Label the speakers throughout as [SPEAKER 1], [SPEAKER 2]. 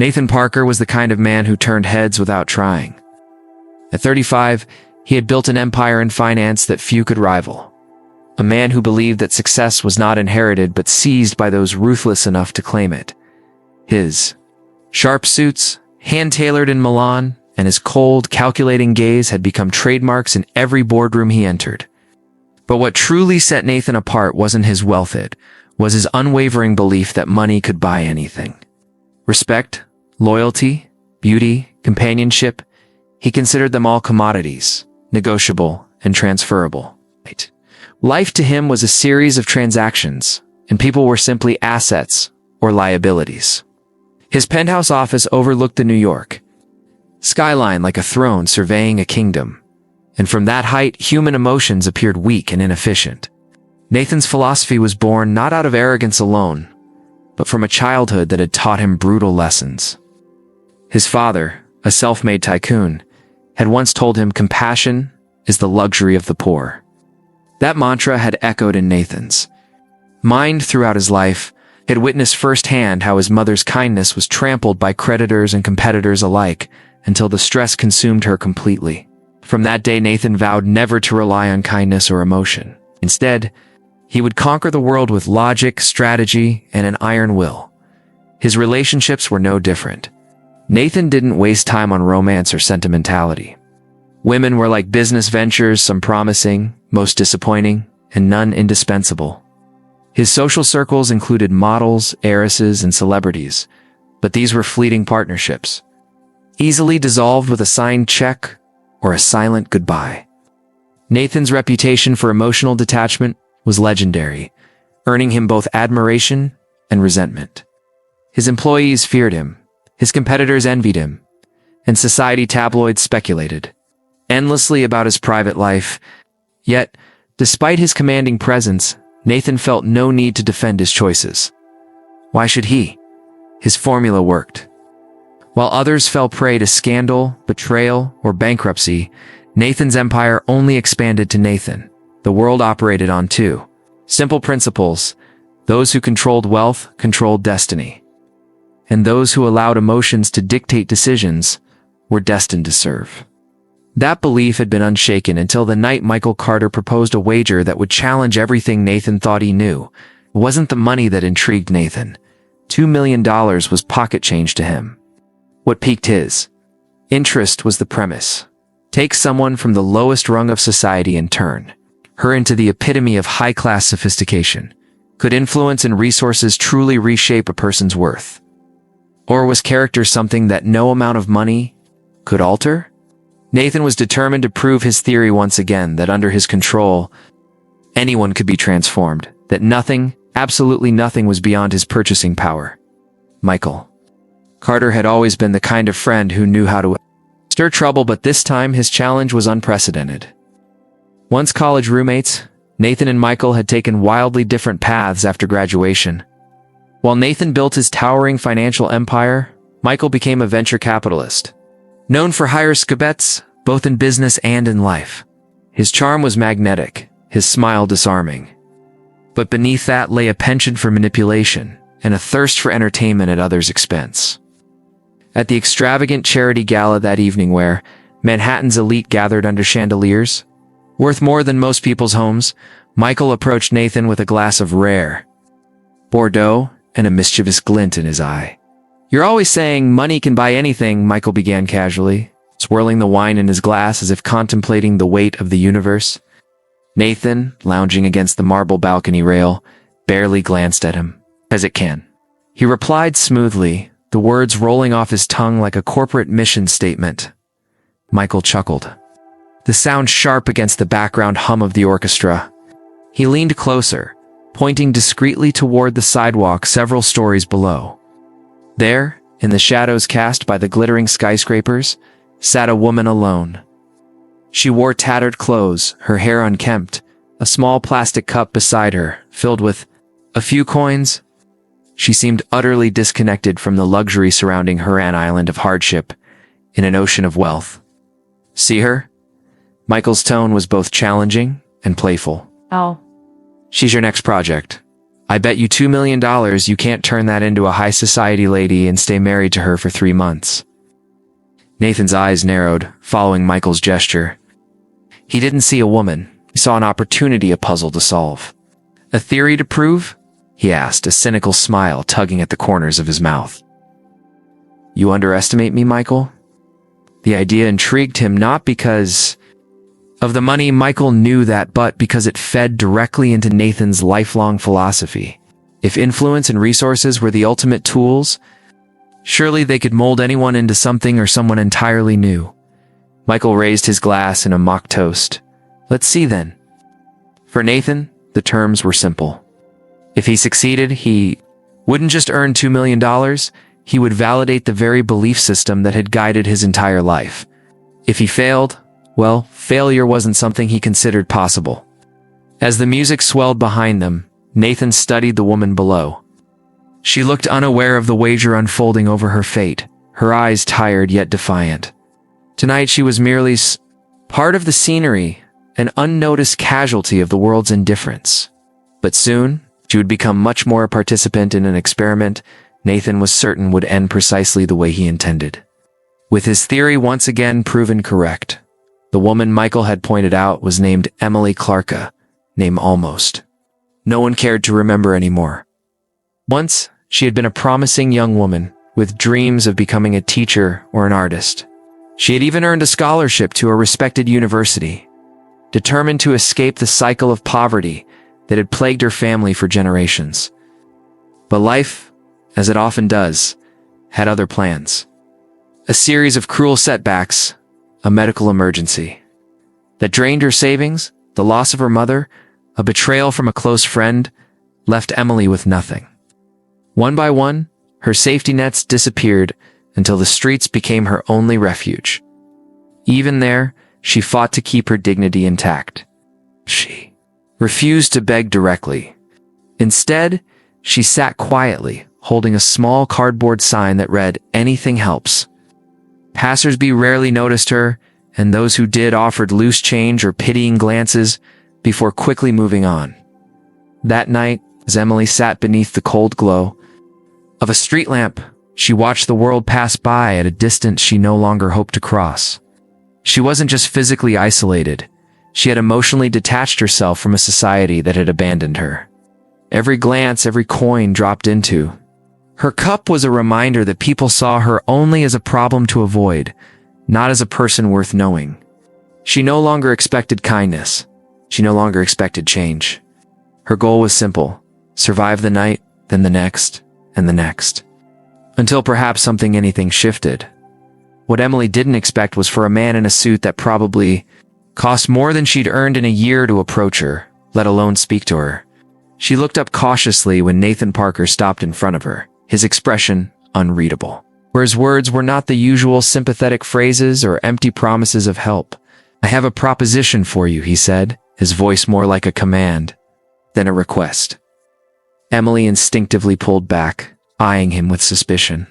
[SPEAKER 1] Nathan Parker was the kind of man who turned heads without trying. At 35, he had built an empire in finance that few could rival. A man who believed that success was not inherited but seized by those ruthless enough to claim it. His sharp suits, hand-tailored in Milan, and his cold, calculating gaze had become trademarks in every boardroom he entered. But what truly set Nathan apart wasn't his wealth, it was his unwavering belief that money could buy anything. Respect, loyalty, beauty, companionship, he considered them all commodities, negotiable and transferable. Life to him was a series of transactions, and people were simply assets or liabilities. His penthouse office overlooked the New York skyline like a throne surveying a kingdom, and from that height human emotions appeared weak and inefficient. Nathan's philosophy was born not out of arrogance alone, but from a childhood that had taught him brutal lessons. His father, a self-made tycoon, had once told him compassion is the luxury of the poor. That mantra had echoed in Nathan's mind throughout his life. He had witnessed firsthand how his mother's kindness was trampled by creditors and competitors alike until the stress consumed her completely. From that day, Nathan vowed never to rely on kindness or emotion. Instead, he would conquer the world with logic, strategy, and an iron will. His relationships were no different. Nathan didn't waste time on romance or sentimentality. Women were like business ventures, some promising, most disappointing, and none indispensable. His social circles included models, heiresses, and celebrities, but these were fleeting partnerships, easily dissolved with a signed check or a silent goodbye. Nathan's reputation for emotional detachment was legendary, earning him both admiration and resentment. His employees feared him, his competitors envied him, and society tabloids speculated endlessly about his private life. Yet, despite his commanding presence, Nathan felt no need to defend his choices. Why should he? His formula worked. While others fell prey to scandal, betrayal, or bankruptcy, Nathan's empire only expanded to Nathan. The world operated on two simple principles: those who controlled wealth controlled destiny, and those who allowed emotions to dictate decisions were destined to serve. That belief had been unshaken until the night Michael Carter proposed a wager that would challenge everything Nathan thought he knew. It wasn't the money that intrigued Nathan. $2 million was pocket change to him. What piqued his interest was the premise. Take someone from the lowest rung of society and turn her into the epitome of high-class sophistication. Could influence and resources truly reshape a person's worth? Or was character something that no amount of money could alter? Nathan was determined to prove his theory once again, that under his control, anyone could be transformed, that nothing, absolutely nothing, was beyond his purchasing power. Michael Carter had always been the kind of friend who knew how to stir trouble, but this time his challenge was unprecedented. Once college roommates, Nathan and Michael had taken wildly different paths after graduation. While Nathan built his towering financial empire, Michael became a venture capitalist, known for higher bets, both in business and in life. His charm was magnetic, his smile disarming. But beneath that lay a penchant for manipulation and a thirst for entertainment at others' expense. At the extravagant charity gala that evening, where Manhattan's elite gathered under chandeliers, worth more than most people's homes, Michael approached Nathan with a glass of rare Bordeaux and a mischievous glint in his eye. "You're always saying money can buy anything," Michael began casually, swirling the wine in his glass as if contemplating the weight of the universe. Nathan, lounging against the marble balcony rail, barely glanced at him. "As it can," he replied smoothly, the words rolling off his tongue like a corporate mission statement. Michael chuckled, the sound sharp against the background hum of the orchestra. He leaned closer, pointing discreetly toward the sidewalk several stories below. There, in the shadows cast by the glittering skyscrapers, sat a woman alone. She wore tattered clothes, her hair unkempt, a small plastic cup beside her, filled with a few coins. She seemed utterly disconnected from the luxury surrounding her, an island of hardship in an ocean of wealth. "See her?" Michael's tone was both challenging and playful.
[SPEAKER 2] "Oh.
[SPEAKER 1] "She's your next project. I bet you $2 million you can't turn that into a high society lady and stay married to her for 3 months. Nathan's eyes narrowed, following Michael's gesture. He didn't see a woman. He saw an opportunity, a puzzle to solve. A theory to prove? He asked, a cynical smile tugging at the corners of his mouth. You underestimate me, Michael? The idea intrigued him, not because of the money, Michael knew that, but because it fed directly into Nathan's lifelong philosophy. If influence and resources were the ultimate tools, surely they could mold anyone into something or someone entirely new. Michael raised his glass in a mock toast. Let's see then. For Nathan, the terms were simple. If he succeeded, he wouldn't just earn $2 million, he would validate the very belief system that had guided his entire life. If he failed, well, failure wasn't something he considered possible. As the music swelled behind them, Nathan studied the woman below. She looked unaware of the wager unfolding over her fate, her eyes tired yet defiant. Tonight she was merely part of the scenery, an unnoticed casualty of the world's indifference. But soon, she would become much more a participant in an experiment Nathan was certain would end precisely the way he intended. With his theory once again proven correct, the woman Michael had pointed out was named Emily Clarka, name almost. No one cared to remember anymore. Once, she had been a promising young woman, with dreams of becoming a teacher or an artist. She had even earned a scholarship to a respected university, determined to escape the cycle of poverty that had plagued her family for generations. But life, as it often does, had other plans. A series of cruel setbacks, a medical emergency that drained her savings, the loss of her mother, a betrayal from a close friend, left Emily with nothing. One by one, her safety nets disappeared until the streets became her only refuge. Even there, she fought to keep her dignity intact. She refused to beg directly. Instead, she sat quietly, holding a small cardboard sign that read, "Anything helps." Passersby rarely noticed her, and those who did offered loose change or pitying glances before quickly moving on. That night, as Emily sat beneath the cold glow of a street lamp, she watched the world pass by at a distance she no longer hoped to cross. She wasn't just physically isolated. She had emotionally detached herself from a society that had abandoned her. Every glance, every coin dropped into her cup was a reminder that people saw her only as a problem to avoid, not as a person worth knowing. She no longer expected kindness. She no longer expected change. Her goal was simple: survive the night, then the next, and the next. Until perhaps anything shifted. What Emily didn't expect was for a man in a suit that probably cost more than she'd earned in a year to approach her, let alone speak to her. She looked up cautiously when Nathan Parker stopped in front of her, his expression unreadable. Where his words were not the usual sympathetic phrases or empty promises of help. "I have a proposition for you," he said, his voice more like a command than a request. Emily instinctively pulled back, eyeing him with suspicion.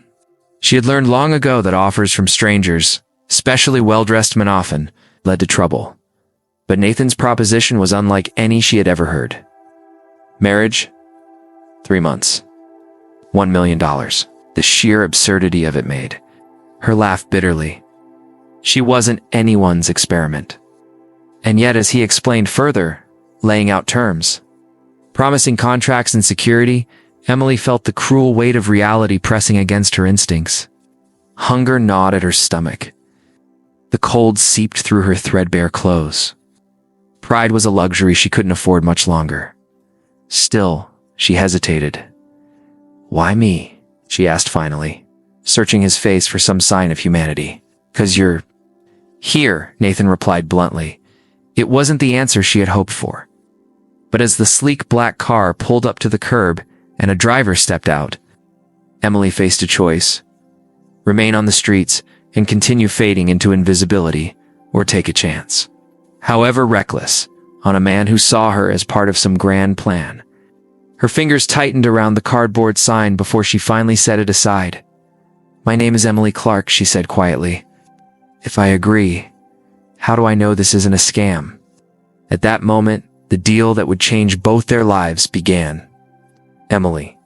[SPEAKER 1] She had learned long ago that offers from strangers, especially well-dressed men, often led to trouble. But Nathan's proposition was unlike any she had ever heard. Marriage? 3 months. $1 million. The sheer absurdity of it made her laugh bitterly. She wasn't anyone's experiment. And yet, as he explained further, laying out terms, promising contracts and security, Emily felt the cruel weight of reality pressing against her instincts. Hunger gnawed at her stomach. The cold seeped through her threadbare clothes. Pride was a luxury she couldn't afford much longer. Still, she hesitated. "Why me?" she asked finally, searching his face for some sign of humanity. "'Cause you're here," Nathan replied bluntly. It wasn't the answer she had hoped for. But as the sleek black car pulled up to the curb and a driver stepped out, Emily faced a choice: remain on the streets and continue fading into invisibility, or take a chance, however reckless, on a man who saw her as part of some grand plan. Her fingers tightened around the cardboard sign before she finally set it aside. "My name is Emily Clark," she said quietly. "If I agree, how do I know this isn't a scam?" At that moment, the deal that would change both their lives began. Emily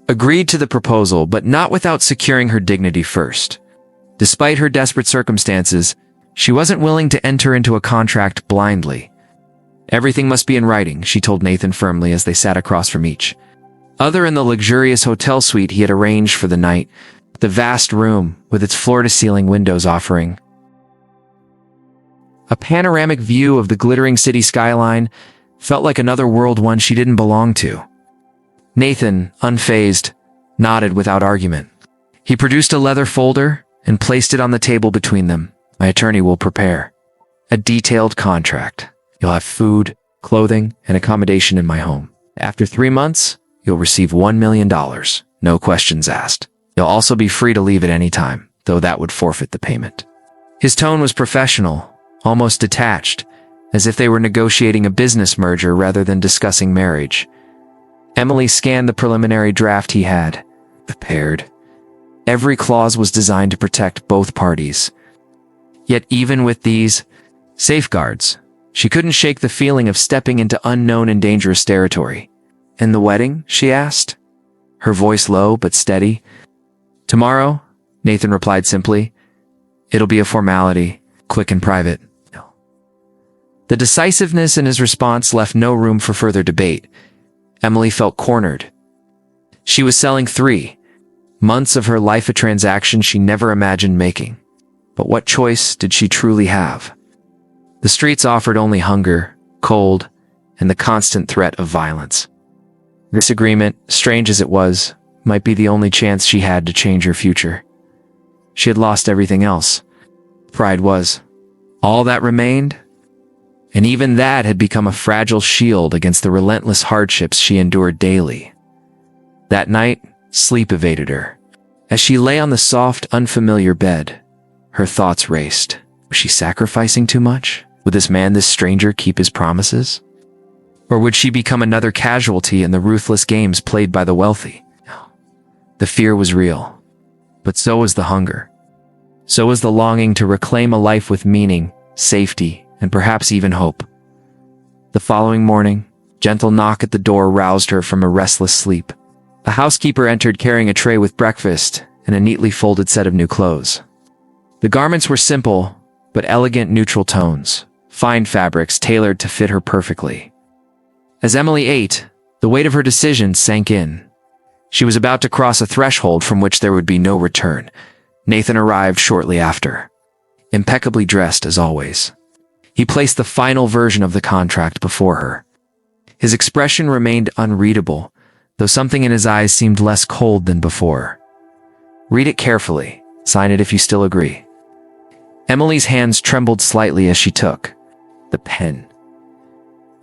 [SPEAKER 1] agreed to the proposal, but not without securing her dignity first. Despite her desperate circumstances, she wasn't willing to enter into a contract blindly. Everything must be in writing, she told Nathan firmly as they sat across from each other in the luxurious hotel suite he had arranged for the night, the vast room with its floor-to-ceiling windows offering a panoramic view of the glittering city skyline. Felt like another world, one she didn't belong to. Nathan, unfazed, nodded without argument. He produced a leather folder and placed it on the table between them. My attorney will prepare a detailed contract. You'll have food, clothing, and accommodation in my home. After 3 months, you'll receive $1 million, no questions asked. You'll also be free to leave at any time, though that would forfeit the payment. His tone was professional, almost detached, as if they were negotiating a business merger rather than discussing marriage. Emily scanned the preliminary draft he had prepared. Every clause was designed to protect both parties. Yet even with these safeguards, she couldn't shake the feeling of stepping into unknown and dangerous territory. "And the wedding?" she asked, her voice low but steady. "Tomorrow," Nathan replied simply. "It'll be a formality, quick and private." The decisiveness in his response left no room for further debate. Emily felt cornered. She was selling 3 months of her life, a transaction she never imagined making. But what choice did she truly have? The streets offered only hunger, cold, and the constant threat of violence. This agreement, strange as it was, might be the only chance she had to change her future. She had lost everything else. Pride was all that remained, and even that had become a fragile shield against the relentless hardships she endured daily. That night, sleep evaded her. As she lay on the soft, unfamiliar bed, her thoughts raced. Was she sacrificing too much? Would this man, this stranger, keep his promises? Or would she become another casualty in the ruthless games played by the wealthy? The fear was real, but so was the hunger. So was the longing to reclaim a life with meaning, safety, and perhaps even hope. The following morning, a gentle knock at the door roused her from a restless sleep. A housekeeper entered carrying a tray with breakfast and a neatly folded set of new clothes. The garments were simple, but elegant neutral tones, fine fabrics tailored to fit her perfectly. As Emily ate, the weight of her decision sank in. She was about to cross a threshold from which there would be no return. Nathan arrived shortly after, impeccably dressed as always. He placed the final version of the contract before her. His expression remained unreadable, though something in his eyes seemed less cold than before. "Read it carefully. Sign it if you still agree." Emily's hands trembled slightly as she took the pen.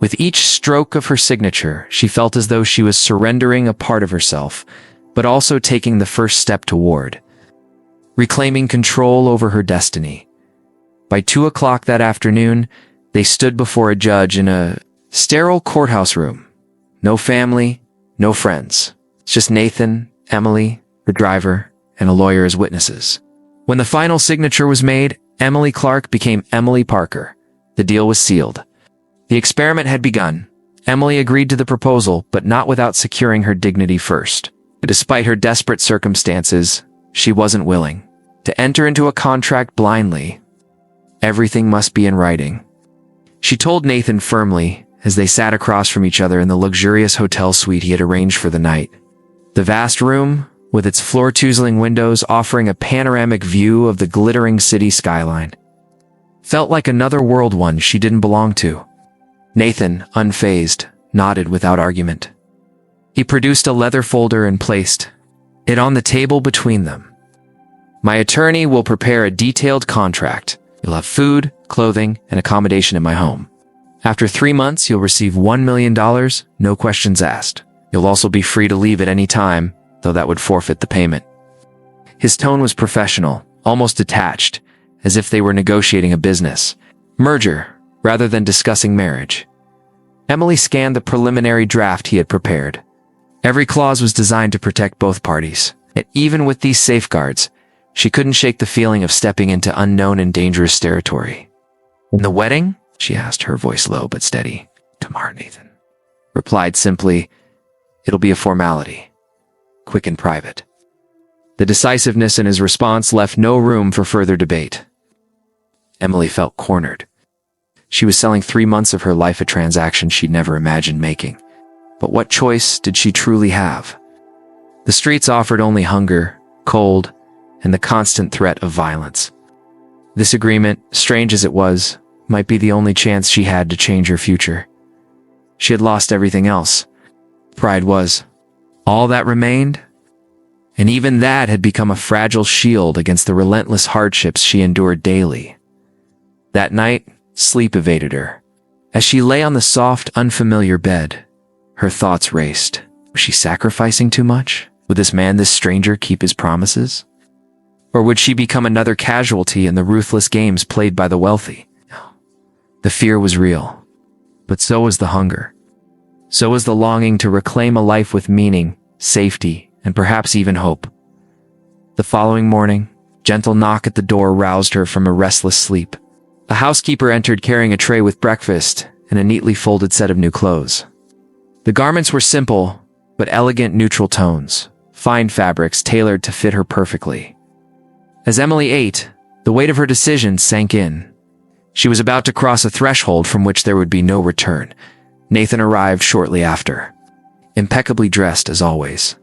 [SPEAKER 1] With each stroke of her signature, she felt as though she was surrendering a part of herself, but also taking the first step toward reclaiming control over her destiny. By 2 o'clock that afternoon, they stood before a judge in a sterile courthouse room. No family, no friends. It's just Nathan, Emily, the driver, and a lawyer as witnesses. When the final signature was made, Emily Clark became Emily Parker. The deal was sealed. The experiment had begun. Emily agreed to the proposal, but not without securing her dignity first. Despite her desperate circumstances, she wasn't willing to enter into a contract blindly. Everything must be in writing, she told Nathan firmly as they sat across from each other in the luxurious hotel suite he had arranged for the night. The vast room, with its floor-to-ceiling windows offering a panoramic view of the glittering city skyline, felt like another world, one she didn't belong to. Nathan, unfazed, nodded without argument. He produced a leather folder and placed it on the table between them. My attorney will prepare a detailed contract. You'll have food, clothing, and accommodation in my home. After 3 months, you'll receive $1 million, no questions asked. You'll also be free to leave at any time, though that would forfeit the payment. His tone was professional, almost detached, as if they were negotiating a business merger rather than discussing marriage. Emily scanned the preliminary draft he had prepared. Every clause was designed to protect both parties. Yet even with these safeguards, she couldn't shake the feeling of stepping into unknown and dangerous territory. "And the wedding?" she asked, her voice low but steady. "Tomorrow," Nathan replied simply. It'll be a formality. Quick and private. The decisiveness in his response left no room for further debate. Emily felt cornered. She was selling 3 months of her life, a transaction she'd never imagined making. But what choice did she truly have? The streets offered only hunger, cold, and the constant threat of violence. This agreement, strange as it was, might be the only chance she had to change her future. She had lost everything else. Pride was all that remained, and even that had become a fragile shield against the relentless hardships she endured daily. That night, sleep evaded her. As she lay on the soft, unfamiliar bed, her thoughts raced. Was she sacrificing too much? Would this man, this stranger, keep his promises? Or would she become another casualty in the ruthless games played by the wealthy? The fear was real, but so was the hunger. So was the longing to reclaim a life with meaning, safety, and perhaps even hope. The following morning, a gentle knock at the door roused her from a restless sleep. A housekeeper entered carrying a tray with breakfast and a neatly folded set of new clothes. The garments were simple, but elegant neutral tones, fine fabrics tailored to fit her perfectly. As Emily ate, the weight of her decision sank in. She was about to cross a threshold from which there would be no return. Nathan arrived shortly after, impeccably dressed as always.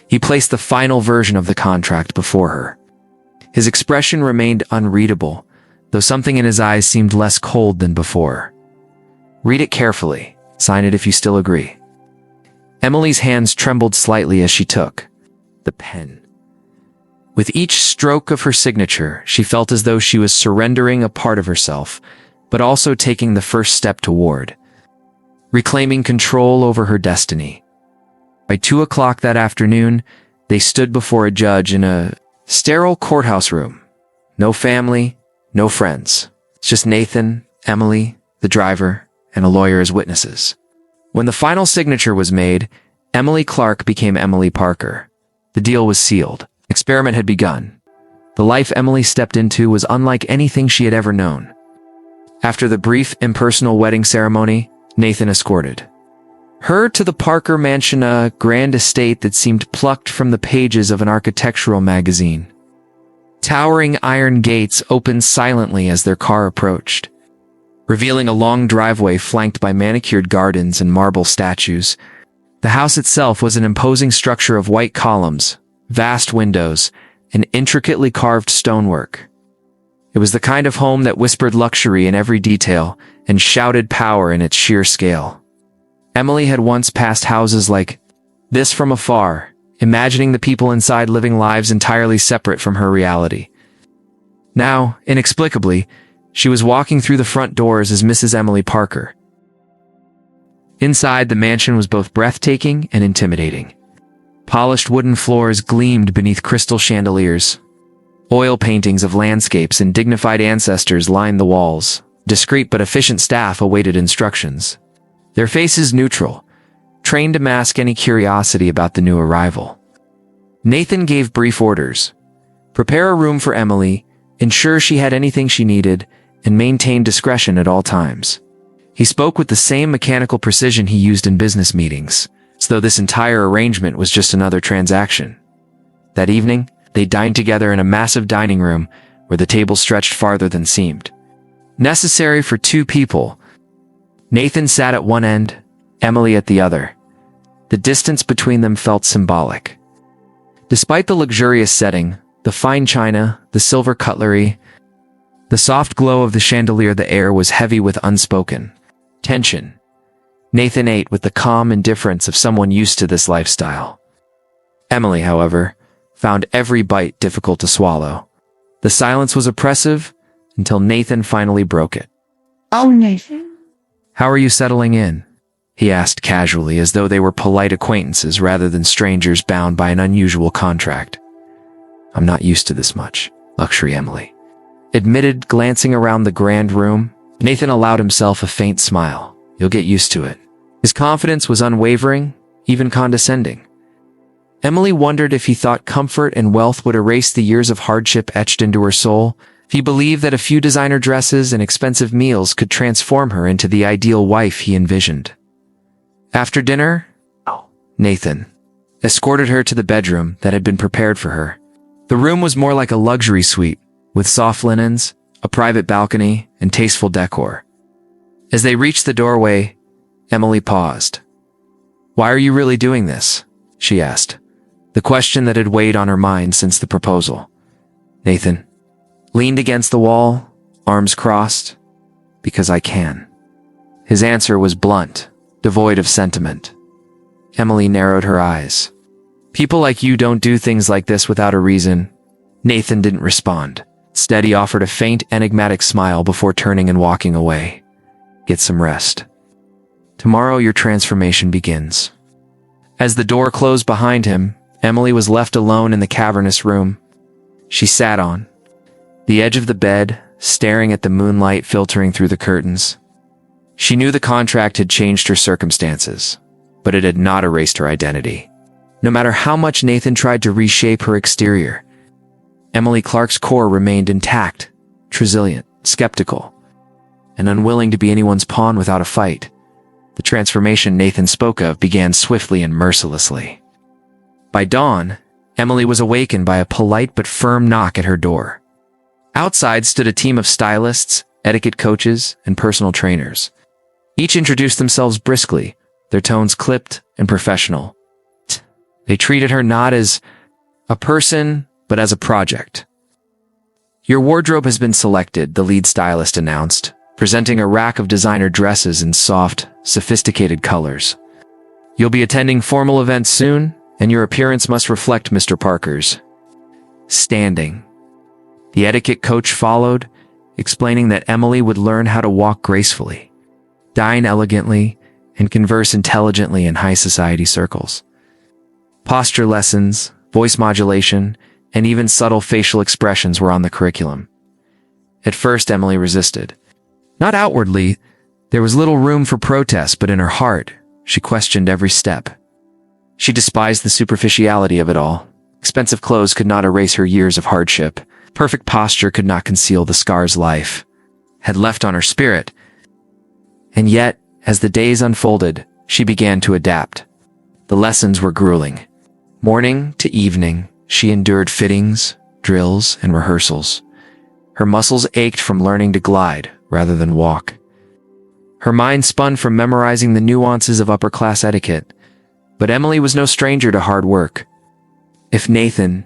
[SPEAKER 1] He placed the final version of the contract before her. His expression remained unreadable, though something in his eyes seemed less cold than before. "Read it carefully. Sign it if you still agree." Emily's hands trembled slightly as she took the pen. With each stroke of her signature, she felt as though she was surrendering a part of herself, but also taking the first step toward reclaiming control over her destiny. By 2 o'clock that afternoon, they stood before a judge in a sterile courthouse room. No family, no friends. It's just Nathan, Emily, the driver, and a lawyer as witnesses. When the final signature was made, Emily Clark became Emily Parker. The deal was sealed. Experiment had begun. The life Emily stepped into was unlike anything she had ever known. After the brief, impersonal wedding ceremony, Nathan escorted her to the Parker mansion, a grand estate that seemed plucked from the pages of an architectural magazine. Towering iron gates opened silently as their car approached, revealing a long driveway flanked by manicured gardens and marble statues. The house itself was an imposing structure of white columns, vast windows, and intricately carved stonework. It was the kind of home that whispered luxury in every detail and shouted power in its sheer scale. Emily had once passed houses like this from afar, imagining the people inside living lives entirely separate from her reality. Now, inexplicably, she was walking through the front doors as Mrs. Emily Parker. Inside, the mansion was both breathtaking and intimidating. Polished wooden floors gleamed beneath crystal chandeliers. Oil paintings of landscapes and dignified ancestors lined the walls. Discreet but efficient staff awaited instructions, their faces neutral, trained to mask any curiosity about the new arrival. Nathan gave brief orders. Prepare a room for Emily, ensure she had anything she needed, and maintain discretion at all times. He spoke with the same mechanical precision he used in business meetings, as though this entire arrangement was just another transaction. That evening, they dined together in a massive dining room where the tables stretched farther than seemed necessary for 2 people. Nathan sat at one end, Emily at the other. The distance between them felt symbolic. Despite the luxurious setting, the fine china, the silver cutlery, the soft glow of the chandelier, the air was heavy with unspoken tension. Nathan ate with the calm indifference of someone used to this lifestyle. Emily, however, found every bite difficult to swallow. The silence was oppressive until Nathan finally broke it.
[SPEAKER 2] "Oh, Nathan."
[SPEAKER 1] "How are you settling in?" he asked casually, as though they were polite acquaintances rather than strangers bound by an unusual contract. "I'm not used to this much," luxury Emily admitted, glancing around the grand room. Nathan allowed himself a faint smile. "You'll get used to it." His confidence was unwavering, even condescending. Emily wondered if he thought comfort and wealth would erase the years of hardship etched into her soul, if he believed that a few designer dresses and expensive meals could transform her into the ideal wife he envisioned. After dinner, Nathan escorted her to the bedroom that had been prepared for her. The room was more like a luxury suite, with soft linens, a private balcony, and tasteful decor. As they reached the doorway, Emily paused. "Why are you really doing this?" she asked, the question that had weighed on her mind since the proposal. Nathan leaned against the wall, arms crossed. "Because I can." His answer was blunt, devoid of sentiment. Emily narrowed her eyes. "People like you don't do things like this without a reason." Nathan didn't respond. Instead, he offered a faint, enigmatic smile before turning and walking away. "Get some rest. Tomorrow your transformation begins." As the door closed behind him, Emily was left alone in the cavernous room. She sat on the edge of the bed, staring at the moonlight filtering through the curtains. She knew the contract had changed her circumstances, but it had not erased her identity. No matter how much Nathan tried to reshape her exterior, Emily Clark's core remained intact, resilient, skeptical, and unwilling to be anyone's pawn without a fight. The transformation Nathan spoke of began swiftly and mercilessly. By dawn, Emily was awakened by a polite but firm knock at her door. Outside stood a team of stylists, etiquette coaches, and personal trainers. Each introduced themselves briskly, their tones clipped and professional. They treated her not as a person, but as a project. "Your wardrobe has been selected," the lead stylist announced, presenting a rack of designer dresses in soft, sophisticated colors. "You'll be attending formal events soon, and your appearance must reflect Mr. Parker's standing." The etiquette coach followed, explaining that Emily would learn how to walk gracefully, dine elegantly, and converse intelligently in high society circles. Posture lessons, voice modulation, and even subtle facial expressions were on the curriculum. At first, Emily resisted. Not outwardly, there was little room for protest, but in her heart, she questioned every step. She despised the superficiality of it all. Expensive clothes could not erase her years of hardship. Perfect posture could not conceal the scars life had left on her spirit. And yet, as the days unfolded, she began to adapt. The lessons were grueling. Morning to evening, she endured fittings, drills, and rehearsals. Her muscles ached from learning to glide rather than walk. Her mind spun from memorizing the nuances of upper-class etiquette. But Emily was no stranger to hard work. If Nathan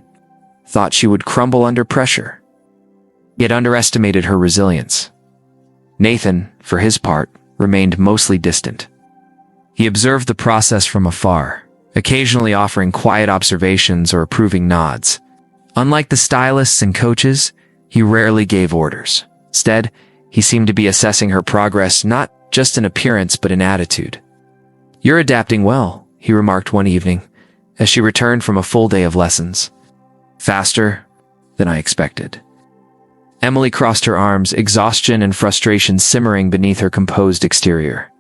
[SPEAKER 1] thought she would crumble under pressure, he had underestimated her resilience. Nathan, for his part, remained mostly distant. He observed the process from afar, occasionally offering quiet observations or approving nods. Unlike the stylists and coaches, he rarely gave orders. Instead, he seemed to be assessing her progress not just in appearance but in attitude. "You're adapting well," he remarked one evening, as she returned from a full day of lessons. "Faster than I expected." Emily crossed her arms, exhaustion and frustration simmering beneath her composed exterior.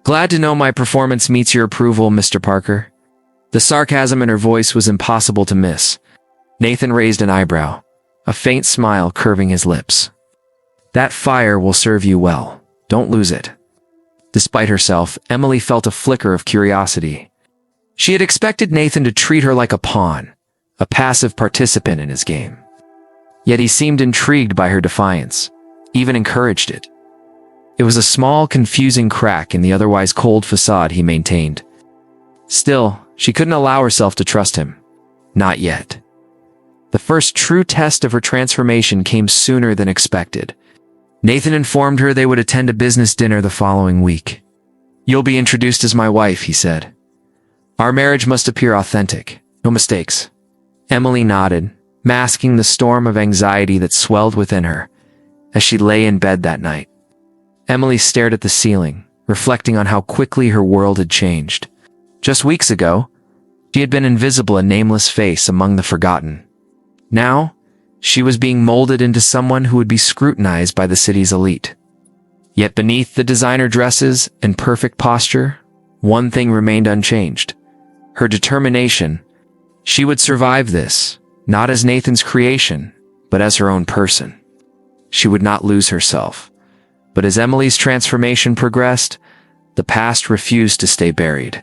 [SPEAKER 1] "Glad to know my performance meets your approval, Mr. Parker." The sarcasm in her voice was impossible to miss. Nathan raised an eyebrow, a faint smile curving his lips. "That fire will serve you well. Don't lose it." Despite herself, Emily felt a flicker of curiosity. She had expected Nathan to treat her like a pawn, a passive participant in his game. Yet he seemed intrigued by her defiance, even encouraged it. It was a small, confusing crack in the otherwise cold facade he maintained. Still, she couldn't allow herself to trust him. Not yet. The first true test of her transformation came sooner than expected. Nathan informed her they would attend a business dinner the following week. "You'll be introduced as my wife," he said. "Our marriage must appear authentic. No mistakes." Emily nodded, masking the storm of anxiety that swelled within her as she lay in bed that night. Emily stared at the ceiling, reflecting on how quickly her world had changed. Just weeks ago, she had been invisible, a nameless face among the forgotten. Now, she was being molded into someone who would be scrutinized by the city's elite. Yet beneath the designer dresses and perfect posture, one thing remained unchanged: her determination. She would survive this, not as Nathan's creation, but as her own person. She would not lose herself. But as Emily's transformation progressed, the past refused to stay buried.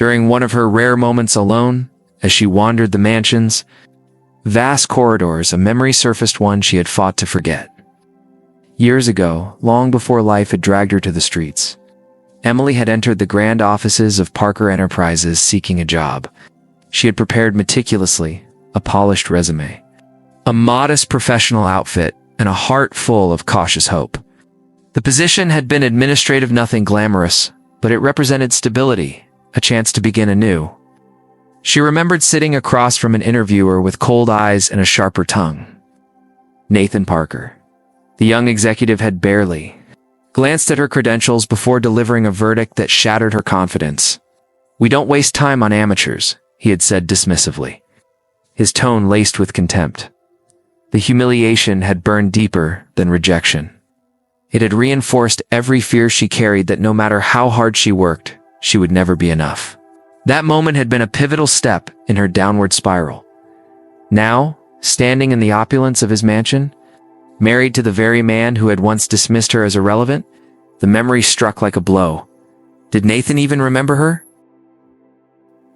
[SPEAKER 1] During one of her rare moments alone, as she wandered the mansion's vast corridors, a memory surfaced, one she had fought to forget. Years ago, long before life had dragged her to the streets, Emily had entered the grand offices of Parker Enterprises seeking a job. She had prepared meticulously, a polished resume, a modest professional outfit, and a heart full of cautious hope. The position had been administrative, nothing glamorous, but it represented stability, a chance to begin anew. She remembered sitting across from an interviewer with cold eyes and a sharper tongue. Nathan Parker. The young executive had barely glanced at her credentials before delivering a verdict that shattered her confidence. "We don't waste time on amateurs," he had said dismissively, his tone laced with contempt. The humiliation had burned deeper than rejection. It had reinforced every fear she carried that no matter how hard she worked, she would never be enough. That moment had been a pivotal step in her downward spiral. Now, standing in the opulence of his mansion, married to the very man who had once dismissed her as irrelevant, the memory struck like a blow. Did Nathan even remember her?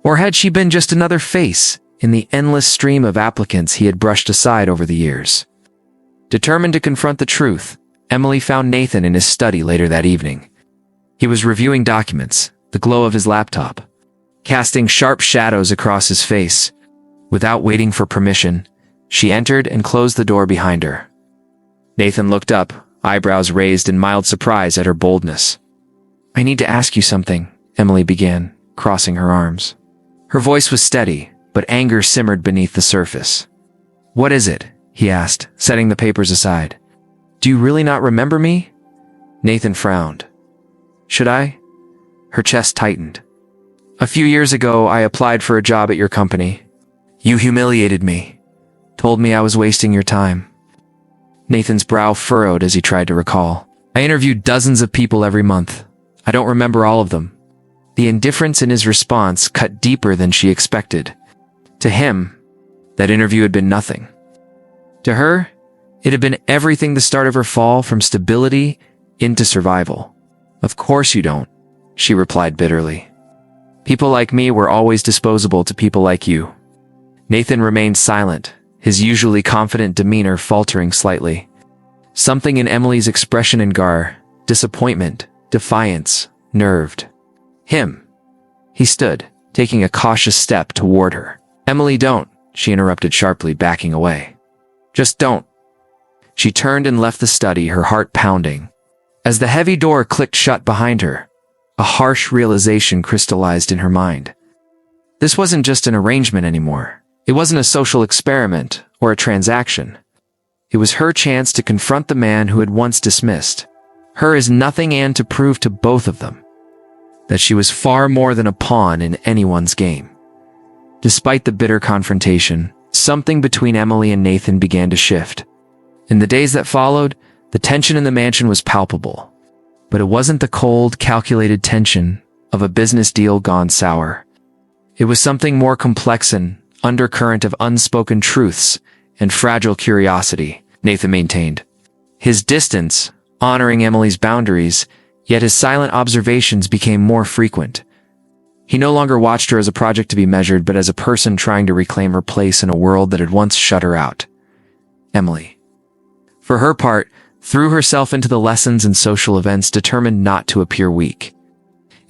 [SPEAKER 1] Or had she been just another face in the endless stream of applicants he had brushed aside over the years? Determined to confront the truth, Emily found Nathan in his study later that evening. He was reviewing documents, the glow of his laptop casting sharp shadows across his face. Without waiting for permission, she entered and closed the door behind her. Nathan looked up, eyebrows raised in mild surprise at her boldness. "I need to ask you something," Emily began, crossing her arms. Her voice was steady, but anger simmered beneath the surface. "What is it?" he asked, setting the papers aside. "Do you really not remember me?" Nathan frowned. "Should I?" Her chest tightened. "A few years ago, I applied for a job at your company. You humiliated me, told me I was wasting your time." Nathan's brow furrowed as he tried to recall. "I interviewed dozens of people every month. I don't remember all of them." The indifference in his response cut deeper than she expected. To him, that interview had been nothing. To her, it had been everything, the start of her fall from stability into survival. "Of course you don't," she replied bitterly. "People like me were always disposable to people like you." Nathan remained silent, his usually confident demeanor faltering slightly. Something in Emily's expression and disappointment, defiance, nerved him. He stood, taking a cautious step toward her. "Emily, don't," she interrupted sharply, backing away. "Just don't." She turned and left the study, her heart pounding. As the heavy door clicked shut behind her, a harsh realization crystallized in her mind. This wasn't just an arrangement anymore. It wasn't a social experiment or a transaction. It was her chance to confront the man who had once dismissed her as nothing and to prove to both of them that she was far more than a pawn in anyone's game. Despite the bitter confrontation, something between Emily and Nathan began to shift. In the days that followed, the tension in the mansion was palpable. But it wasn't the cold, calculated tension of a business deal gone sour. It was something more complex, an undercurrent of unspoken truths and fragile curiosity, Nathan maintained. His distance, honoring Emily's boundaries, yet his silent observations became more frequent. He no longer watched her as a project to be measured, but as a person trying to reclaim her place in a world that had once shut her out. Emily, for her part, threw herself into the lessons and social events, determined not to appear weak.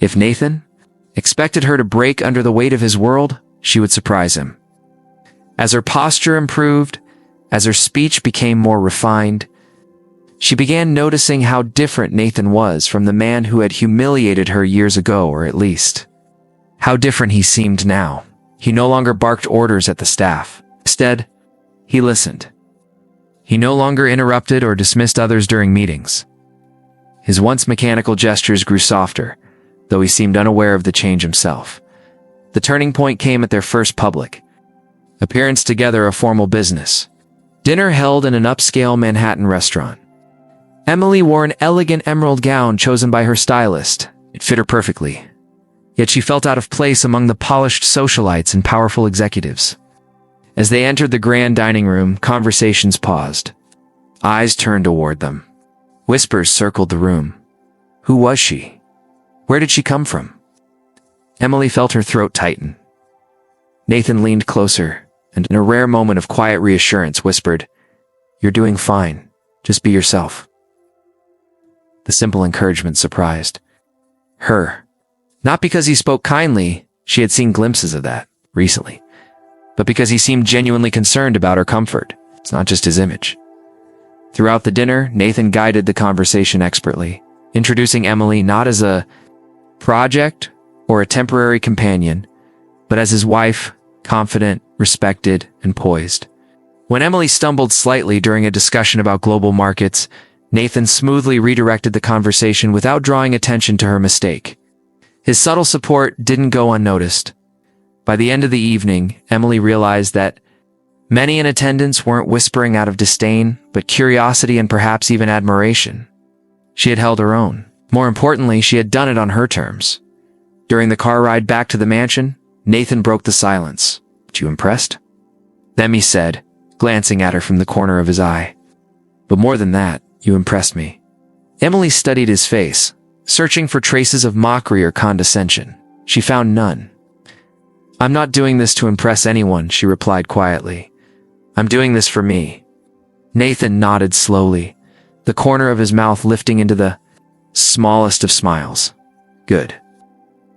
[SPEAKER 1] If Nathan expected her to break under the weight of his world, she would surprise him. As her posture improved, as her speech became more refined, she began noticing how different Nathan was from the man who had humiliated her years ago, or at least, how different he seemed now. He no longer barked orders at the staff. Instead, he listened. He no longer interrupted or dismissed others during meetings. His once mechanical gestures grew softer, though he seemed unaware of the change himself. The turning point came at their first public appearance together, a formal business dinner held in an upscale Manhattan restaurant. Emily wore an elegant emerald gown chosen by her stylist. It fit her perfectly, yet she felt out of place among the polished socialites and powerful executives. As they entered the grand dining room, conversations paused. Eyes turned toward them. Whispers circled the room. Who was she? Where did she come from? Emily felt her throat tighten. Nathan leaned closer, and in a rare moment of quiet reassurance whispered, "You're doing fine. Just be yourself." The simple encouragement surprised her. Not because he spoke kindly, she had seen glimpses of that recently, but because he seemed genuinely concerned about her comfort. It's not just his image. Throughout the dinner, Nathan guided the conversation expertly, introducing Emily not as a project or a temporary companion, but as his wife, confident, respected, and poised. When Emily stumbled slightly during a discussion about global markets, Nathan smoothly redirected the conversation without drawing attention to her mistake. His subtle support didn't go unnoticed. By the end of the evening, Emily realized that many in attendance weren't whispering out of disdain, but curiosity and perhaps even admiration. She had held her own. More importantly, she had done it on her terms. During the car ride back to the mansion, Nathan broke the silence. "You impressed?" Then he said, glancing at her from the corner of his eye. "But more than that, you impressed me." Emily studied his face, searching for traces of mockery or condescension. She found none. "I'm not doing this to impress anyone," she replied quietly. "I'm doing this for me." Nathan nodded slowly, the corner of his mouth lifting into the smallest of smiles. "Good."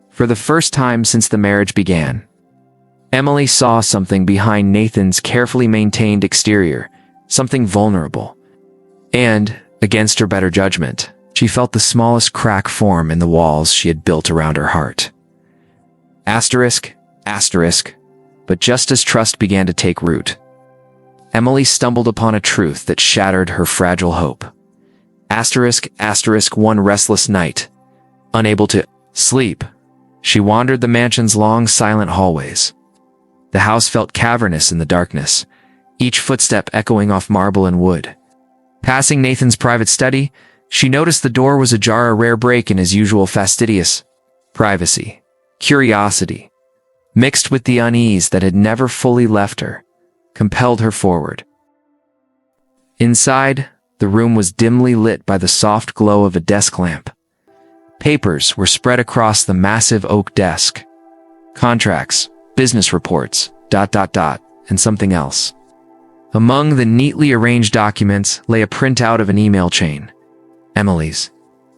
[SPEAKER 1] For the first time since the marriage began, Emily saw something behind Nathan's carefully maintained exterior, something vulnerable. And, against her better judgment, she felt the smallest crack form in the walls she had built around her heart. Asterisk, asterisk, but just as trust began to take root, Emily stumbled upon a truth that shattered her fragile hope. Asterisk, asterisk, one restless night, unable to sleep, she wandered the mansion's long, silent hallways. The house felt cavernous in the darkness, each footstep echoing off marble and wood. Passing Nathan's private study, she noticed the door was ajar, a rare break in his usual fastidious privacy. Curiosity, mixed with the unease that had never fully left her, compelled her forward. Inside, the room was dimly lit by the soft glow of a desk lamp. Papers were spread across the massive oak desk. Contracts, business reports, ... and something else. Among the neatly arranged documents lay a printout of an email chain. Emily's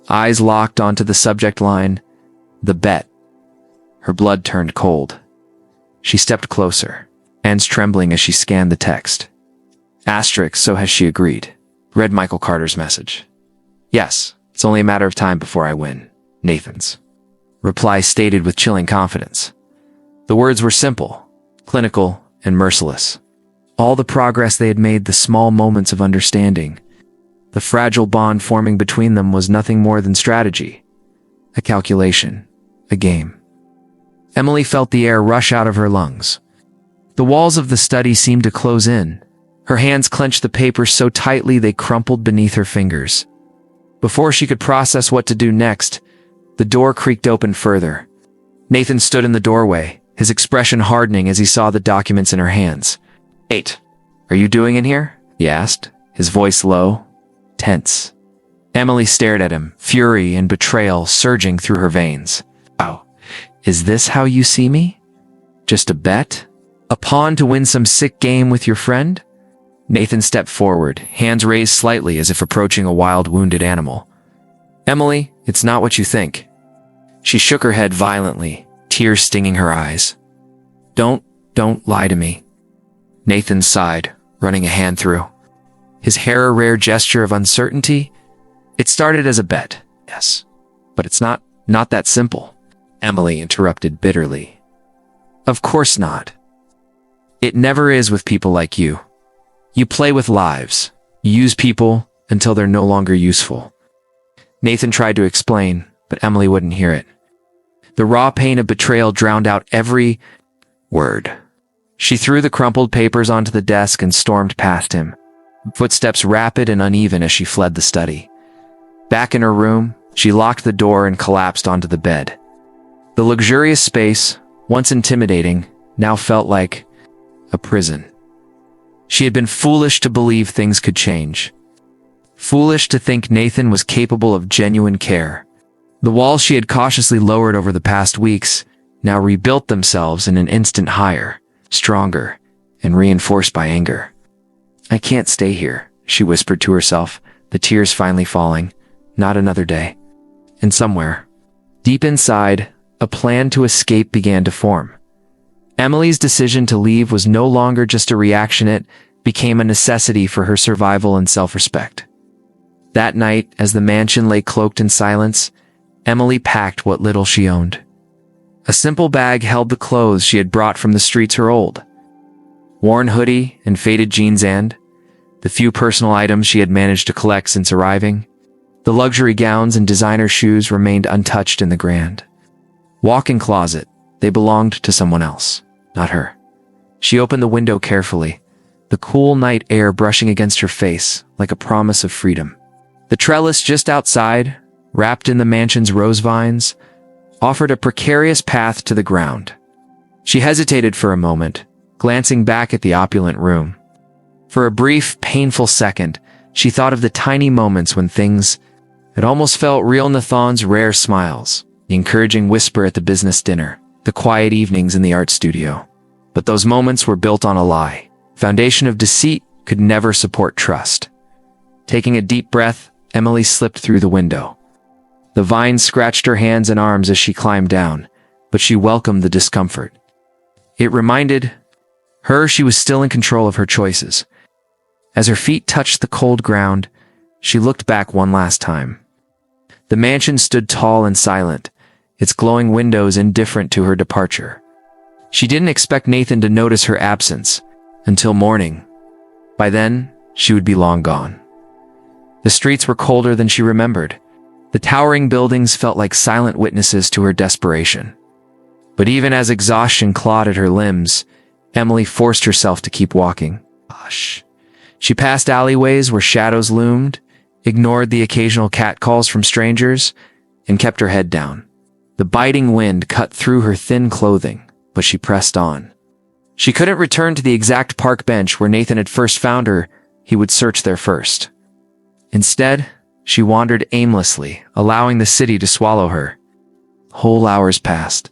[SPEAKER 1] eyes locked onto the subject line, "The bet." Her blood turned cold. She stepped closer, hands trembling as she scanned the text. Asterisk, so has she agreed? Read Michael Carter's message. "Yes, it's only a matter of time before I win." Nathan's reply stated with chilling confidence. The words were simple, clinical, and merciless. All the progress they had made, the small moments of understanding, the fragile bond forming between them was nothing more than strategy, a calculation, a game. Emily felt the air rush out of her lungs. The walls of the study seemed to close in. Her hands clenched the papers so tightly they crumpled beneath her fingers. Before she could process what to do next, the door creaked open further. Nathan stood in the doorway, his expression hardening as he saw the documents in her hands. "Wait, are you doing in here?" he asked, his voice low, tense. Emily stared at him, fury and betrayal surging through her veins. "Oh, is this how you see me? Just a bet? A pawn to win some sick game with your friend?" Nathan stepped forward, hands raised slightly as if approaching a wild, wounded animal. "Emily, it's not what you think." She shook her head violently, tears stinging her eyes. Don't lie to me." Nathan sighed, running a hand through his hair, a rare gesture of uncertainty. "It started as a bet, yes, but it's not that simple," Emily interrupted bitterly. "Of course not. It never is with people like you. You play with lives. You use people until they're no longer useful." Nathan tried to explain, but Emily wouldn't hear it. The raw pain of betrayal drowned out every word. She threw the crumpled papers onto the desk and stormed past him, footsteps rapid and uneven as she fled the study. Back in her room, she locked the door and collapsed onto the bed. The luxurious space, once intimidating, now felt like a prison. She had been foolish to believe things could change. Foolish to think Nathan was capable of genuine care. The walls she had cautiously lowered over the past weeks now rebuilt themselves in an instant higher, stronger, and reinforced by anger. "I can't stay here," she whispered to herself, the tears finally falling. Not another day. And somewhere, deep inside, a plan to escape began to form. Emily's decision to leave was no longer just a reaction, it became a necessity for her survival and self-respect. That night, as the mansion lay cloaked in silence, Emily packed what little she owned. A simple bag held the clothes she had brought from the streets, her old worn hoodie and faded jeans, and the few personal items she had managed to collect since arriving. The luxury gowns and designer shoes remained untouched in the grand walk-in closet. They belonged to someone else, not her. She opened the window carefully, the cool night air brushing against her face like a promise of freedom. The trellis just outside, wrapped in the mansion's rose vines, offered a precarious path to the ground. She hesitated for a moment, glancing back at the opulent room. For a brief, painful second, she thought of the tiny moments when things had almost felt real: Nathan's rare smiles, the encouraging whisper at the business dinner, the quiet evenings in the art studio. But those moments were built on a lie. Foundation of deceit could never support trust. Taking a deep breath, Emily slipped through the window. The vines scratched her hands and arms as she climbed down, but she welcomed the discomfort. It reminded her she was still in control of her choices. As her feet touched the cold ground, she looked back one last time. The mansion stood tall and silent, its glowing windows indifferent to her departure. She didn't expect Nathan to notice her absence until morning. By then, she would be long gone. The streets were colder than she remembered. The towering buildings felt like silent witnesses to her desperation. But even as exhaustion clawed at her limbs, Emily forced herself to keep walking. Hush. She passed alleyways where shadows loomed, ignored the occasional catcalls from strangers, and kept her head down. The biting wind cut through her thin clothing, but she pressed on. She couldn't return to the exact park bench where Nathan had first found her. He would search there first. Instead, she wandered aimlessly, allowing the city to swallow her. Whole hours passed.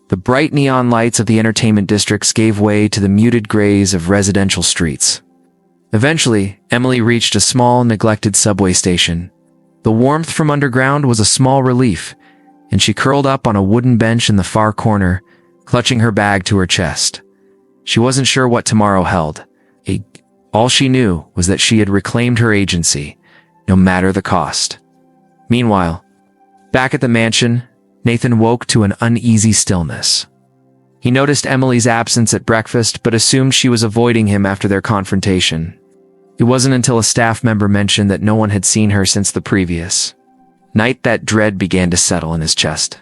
[SPEAKER 1] The bright neon lights of the entertainment districts gave way to the muted grays of residential streets. Eventually, Emily reached a small, neglected subway station. The warmth from underground was a small relief, and she curled up on a wooden bench in the far corner, clutching her bag to her chest. She wasn't sure what tomorrow held. All she knew was that she had reclaimed her agency, no matter the cost. Meanwhile, back at the mansion, Nathan woke to an uneasy stillness. He noticed Emily's absence at breakfast, but assumed she was avoiding him after their confrontation. It wasn't until a staff member mentioned that no one had seen her since the previous night that dread began to settle in his chest.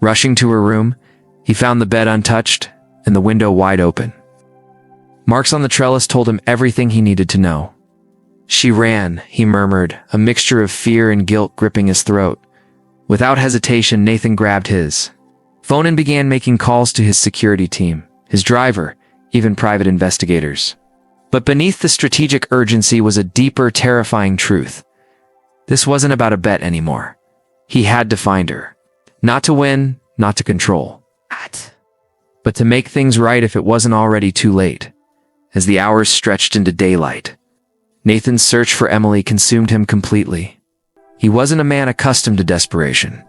[SPEAKER 1] Rushing to her room, he found the bed untouched and the window wide open. Marks on the trellis told him everything he needed to know. "She ran," he murmured, a mixture of fear and guilt gripping his throat. Without hesitation, Nathan grabbed his phone and began making calls to his security team, his driver, even private investigators. But beneath the strategic urgency was a deeper, terrifying truth. This wasn't about a bet anymore. He had to find her. Not to win, not to control. But to make things right if it wasn't already too late. As the hours stretched into daylight, Nathan's search for Emily consumed him completely. He wasn't a man accustomed to desperation.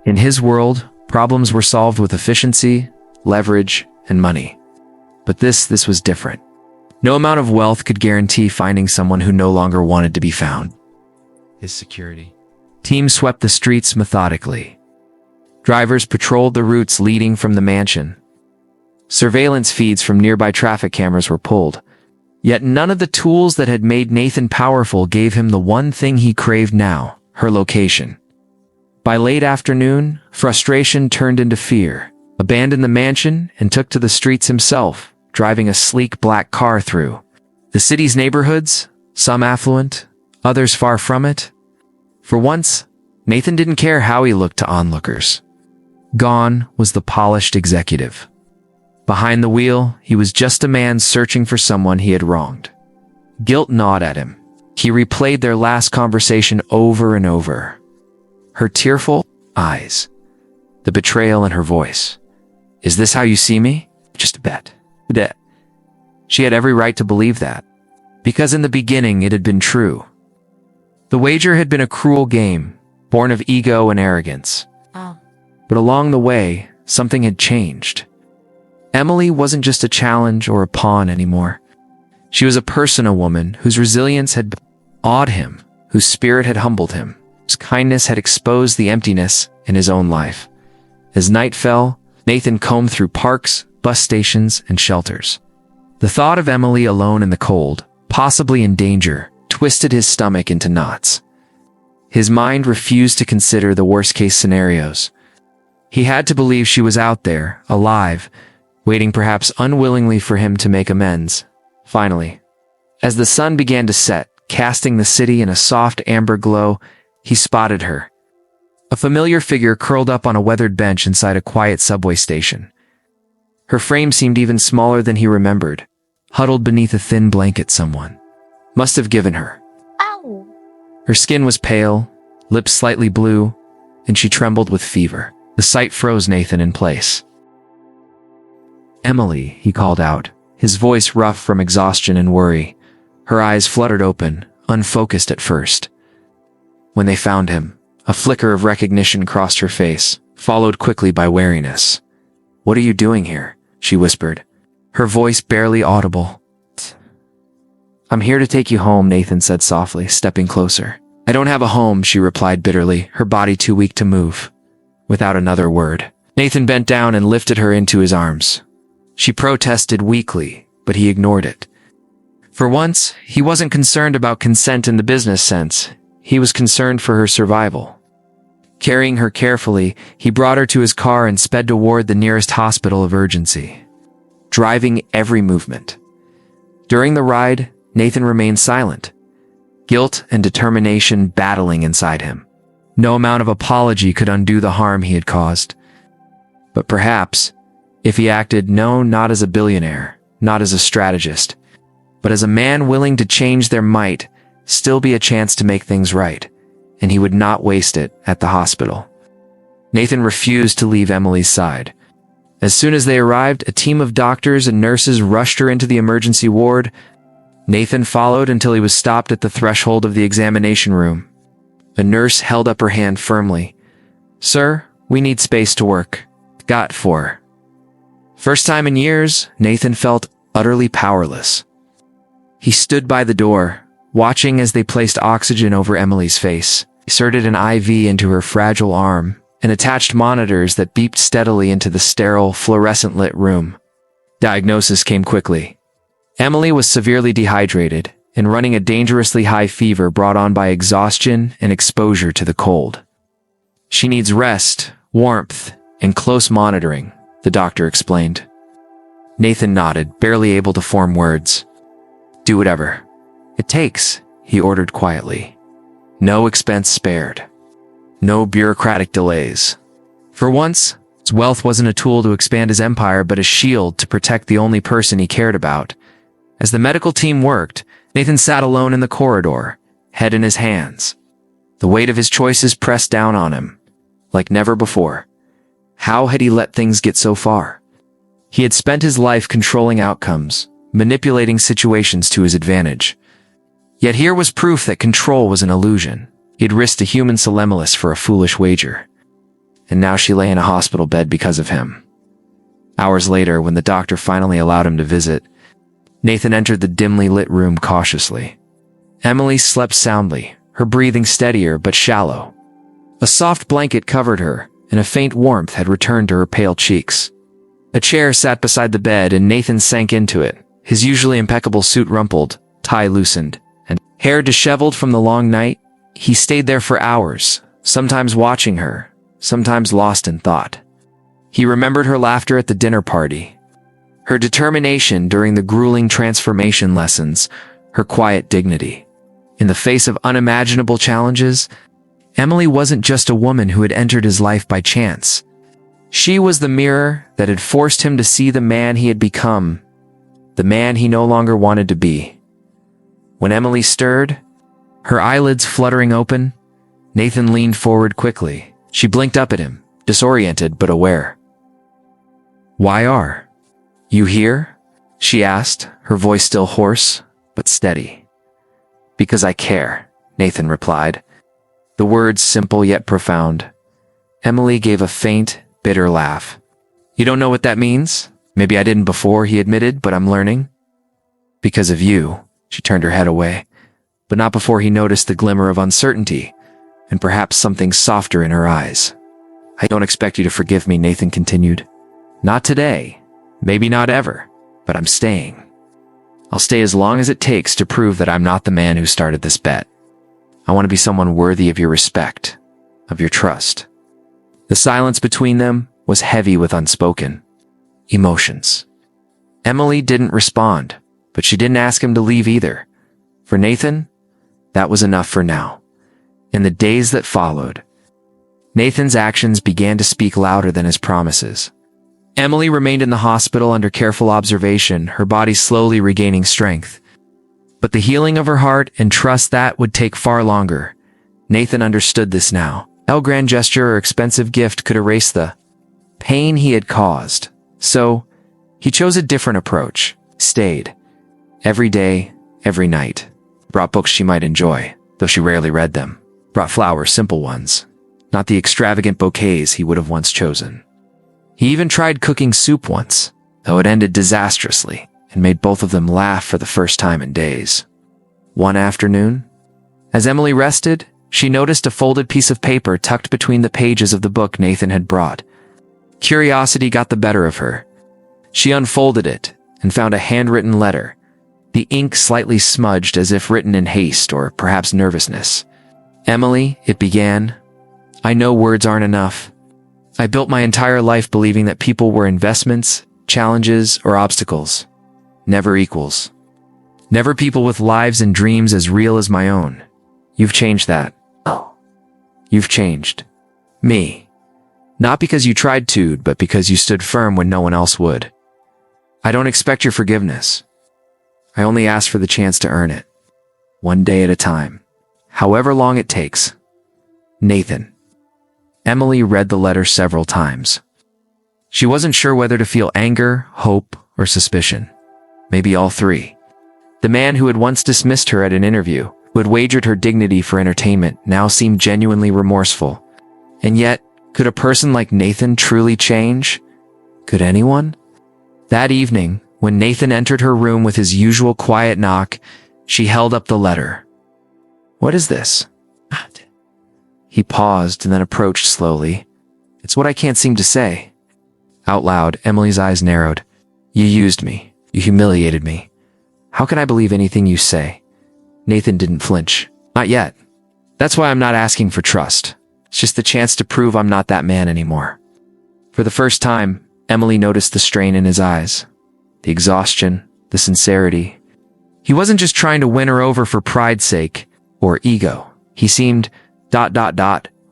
[SPEAKER 1] In his world, problems were solved with efficiency, leverage, and money. But this was different. No amount of wealth could guarantee finding someone who no longer wanted to be found. His security team swept the streets methodically. Drivers patrolled the routes leading from the mansion. Surveillance feeds from nearby traffic cameras were pulled. Yet none of the tools that had made Nathan powerful gave him the one thing he craved now: her location. By late afternoon, frustration turned into fear. Abandoned the mansion and took to the streets himself, driving a sleek black car through the city's neighborhoods, some affluent, others far from it. For once, Nathan didn't care how he looked to onlookers. Gone was the polished executive. Behind the wheel, he was just a man searching for someone he had wronged. Guilt gnawed at him. He replayed their last conversation over and over. Her tearful eyes, the betrayal in her voice. Is this how you see me? Just a bet. She had every right to believe that, because in the beginning it had been true. The wager had been a cruel game, born of ego and arrogance. But along the way, something had changed. Emily wasn't just a challenge or a pawn anymore. She was a person, a woman, whose resilience had awed him, whose spirit had humbled him, whose kindness had exposed the emptiness in his own life. As night fell, Nathan combed through parks, bus stations, and shelters. The thought of Emily alone in the cold, possibly in danger, twisted his stomach into knots. His mind refused to consider the worst-case scenarios. He had to believe she was out there, alive, waiting perhaps unwillingly for him to make amends. Finally, as the sun began to set, casting the city in a soft amber glow, he spotted her. A familiar figure curled up on a weathered bench inside a quiet subway station. Her frame seemed even smaller than he remembered, huddled beneath a thin blanket someone must have given her.
[SPEAKER 2] Ow!
[SPEAKER 1] Her skin was pale, lips slightly blue, and she trembled with fever. The sight froze Nathan in place. "Emily," he called out, his voice rough from exhaustion and worry. Her eyes fluttered open, unfocused at first. When they found him, a flicker of recognition crossed her face, followed quickly by wariness. "What are you doing here?" she whispered, her voice barely audible. "I'm here to take you home," Nathan said softly, stepping closer. "I don't have a home," she replied bitterly, her body too weak to move. Without another word, Nathan bent down and lifted her into his arms. She protested weakly, but he ignored it. For once, he wasn't concerned about consent in the business sense. He was concerned for her survival. Carrying her carefully, he brought her to his car and sped toward the nearest hospital of urgency, driving every movement. During the ride, Nathan remained silent, guilt and determination battling inside him. No amount of apology could undo the harm he had caused. But perhaps, if he acted not as a billionaire, not as a strategist, but as a man willing to change, there might still be a chance to make things right, and he would not waste it at the hospital. Nathan refused to leave Emily's side. As soon as they arrived, a team of doctors and nurses rushed her into the emergency ward. Nathan followed until he was stopped at the threshold of the examination room. A nurse held up her hand firmly. "Sir, we need space to work." Got for. First time in years, Nathan felt utterly powerless. He stood by the door, watching as they placed oxygen over Emily's face, inserted an IV into her fragile arm, and attached monitors that beeped steadily into the sterile, fluorescent-lit room. Diagnosis came quickly. Emily was severely dehydrated and running a dangerously high fever brought on by exhaustion and exposure to the cold. "She needs rest, warmth, and close monitoring," the doctor explained. Nathan nodded, barely able to form words. "Do whatever it takes," he ordered quietly. No expense spared. No bureaucratic delays. For once, his wealth wasn't a tool to expand his empire, but a shield to protect the only person he cared about. As the medical team worked, Nathan sat alone in the corridor, head in his hands. The weight of his choices pressed down on him, like never before. How had he let things get so far? He had spent his life controlling outcomes, manipulating situations to his advantage. Yet here was proof that control was an illusion. He'd risked a human Solemulis for a foolish wager. And now she lay in a hospital bed because of him. Hours later, when the doctor finally allowed him to visit, Nathan entered the dimly lit room cautiously. Emily slept soundly, her breathing steadier but shallow. A soft blanket covered her, and a faint warmth had returned to her pale cheeks. A chair sat beside the bed, and Nathan sank into it, his usually impeccable suit rumpled, tie loosened, and hair disheveled from the long night. He stayed there for hours, sometimes watching her, sometimes lost in thought. He remembered her laughter at the dinner party, her determination during the grueling transformation lessons, her quiet dignity. In the face of unimaginable challenges, Emily wasn't just a woman who had entered his life by chance. She was the mirror that had forced him to see the man he had become, the man he no longer wanted to be. When Emily stirred, her eyelids fluttering open, Nathan leaned forward quickly. She blinked up at him, disoriented but aware. Why are you here? She asked, her voice still hoarse, but steady. Because I care, Nathan replied. The words simple yet profound. Emily gave a faint, bitter laugh. You don't know what that means? Maybe I didn't before, he admitted, but I'm learning. Because of you, she turned her head away, but not before he noticed the glimmer of uncertainty, and perhaps something softer in her eyes. I don't expect you to forgive me, Nathan continued. Not today, maybe not ever, but I'm staying. I'll stay as long as it takes to prove that I'm not the man who started this bet. I want to be someone worthy of your respect, of your trust. The silence between them was heavy with unspoken emotions. Emily didn't respond, but she didn't ask him to leave either. For Nathan, that was enough for now. In the days that followed, Nathan's actions began to speak louder than his promises. Emily remained in the hospital under careful observation, her body slowly regaining strength. But the healing of her heart and trust that would take far longer. Nathan understood this now. No grand gesture or expensive gift could erase the pain he had caused. So, he chose a different approach. Stayed. Every day, every night. Brought books she might enjoy, though she rarely read them. Brought flowers, simple ones. Not the extravagant bouquets he would have once chosen. He even tried cooking soup once, though it ended disastrously, and made both of them laugh for the first time in days. One afternoon, as Emily rested, she noticed a folded piece of paper tucked between the pages of the book Nathan had brought. Curiosity got the better of her. She unfolded it and found a handwritten letter, the ink slightly smudged as if written in haste or perhaps nervousness. Emily, it began, I know words aren't enough. I built my entire life believing that people were investments, challenges, or obstacles. Never equals. Never people with lives and dreams as real as my own. You've changed that. Oh. You've changed. Me. Not because you tried to, but because you stood firm when no one else would. I don't expect your forgiveness. I only ask for the chance to earn it. One day at a time. However long it takes. Nathan. Emily read the letter several times. She wasn't sure whether to feel anger, hope, or suspicion. Maybe all three. The man who had once dismissed her at an interview, who had wagered her dignity for entertainment, now seemed genuinely remorseful. And yet, could a person like Nathan truly change? Could anyone? That evening, when Nathan entered her room with his usual quiet knock, she held up the letter. What is this? He paused and then approached slowly. It's what I can't seem to say. Out loud, Emily's eyes narrowed. You used me. You humiliated me. How can I believe anything you say? Nathan didn't flinch. Not yet. That's why I'm not asking for trust. It's just the chance to prove I'm not that man anymore. For the first time, Emily noticed the strain in his eyes. The exhaustion, the sincerity. He wasn't just trying to win her over for pride's sake or ego. He seemed...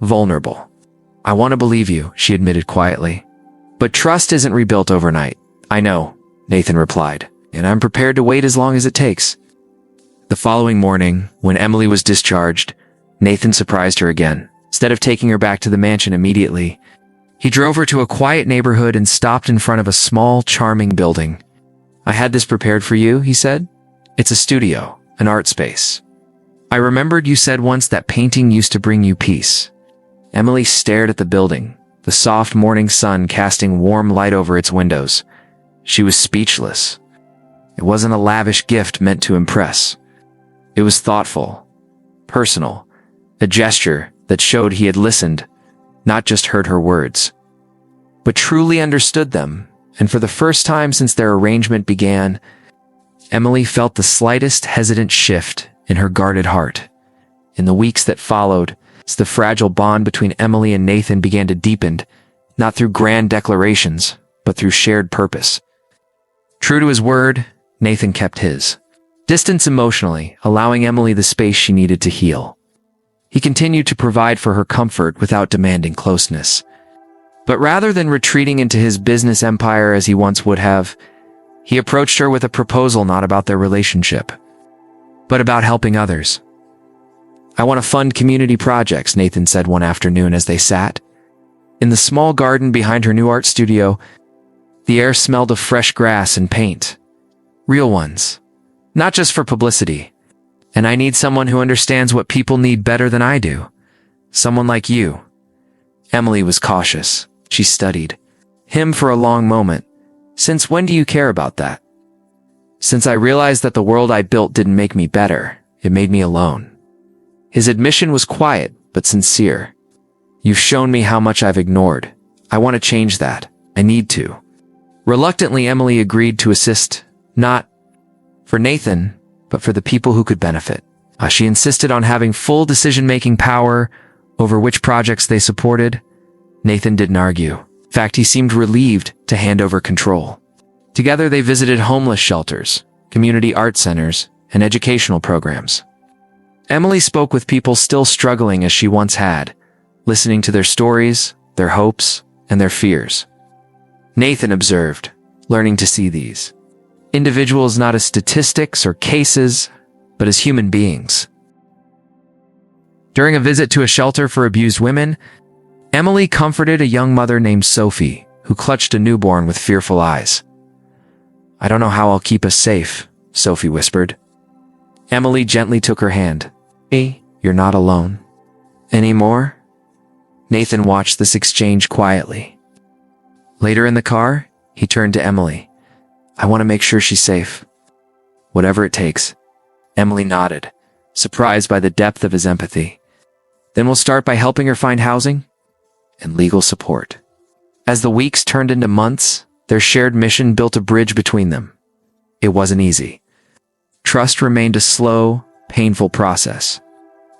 [SPEAKER 1] vulnerable. I want to believe you, she admitted quietly. But trust isn't rebuilt overnight. I know, Nathan replied, and I'm prepared to wait as long as it takes. The following morning, when Emily was discharged, Nathan surprised her again. Instead of taking her back to the mansion immediately, he drove her to a quiet neighborhood and stopped in front of a small, charming building. I had this prepared for you, he said. It's a studio, an art space. I remembered you said once that painting used to bring you peace. Emily stared at the building, the soft morning sun casting warm light over its windows. She was speechless. It wasn't a lavish gift meant to impress. It was thoughtful, personal, a gesture that showed he had listened, not just heard her words, but truly understood them, and for the first time since their arrangement began, Emily felt the slightest hesitant shift in her guarded heart. In the weeks that followed, as the fragile bond between Emily and Nathan began to deepen, not through grand declarations, but through shared purpose. True to his word, Nathan kept his distance emotionally, allowing Emily the space she needed to heal. He continued to provide for her comfort without demanding closeness. But rather than retreating into his business empire as he once would have, he approached her with a proposal not about their relationship, but about helping others. I want to fund community projects, Nathan said one afternoon as they sat. In the small garden behind her new art studio, The air smelled of fresh grass and paint. Real ones. Not just for publicity. And I need someone who understands what people need better than I do. Someone like you. Emily was cautious. She studied him for a long moment. Since when do you care about that? Since I realized that the world I built didn't make me better, it made me alone. His admission was quiet, but sincere. You've shown me how much I've ignored. I want to change that. I need to. Reluctantly, Emily agreed to assist, not for Nathan, but for the people who could benefit. She insisted on having full decision-making power over which projects they supported. Nathan didn't argue. In fact, he seemed relieved to hand over control. Together, they visited homeless shelters, community art centers, and educational programs. Emily spoke with people still struggling as she once had, listening to their stories, their hopes, and their fears. Nathan observed, learning to see these individuals not as statistics or cases, but as human beings. During a visit to a shelter for abused women, Emily comforted a young mother named Sophie, who clutched a newborn with fearful eyes. "I don't know how I'll keep us safe," Sophie whispered. Emily gently took her hand. "Hey, you're not alone. Anymore?" Nathan watched this exchange quietly. Later in the car, he turned to Emily. "I want to make sure she's safe. Whatever it takes." Emily nodded, surprised by the depth of his empathy. "Then we'll start by helping her find housing and legal support." As the weeks turned into months, their shared mission built a bridge between them. It wasn't easy. Trust remained a slow, painful process.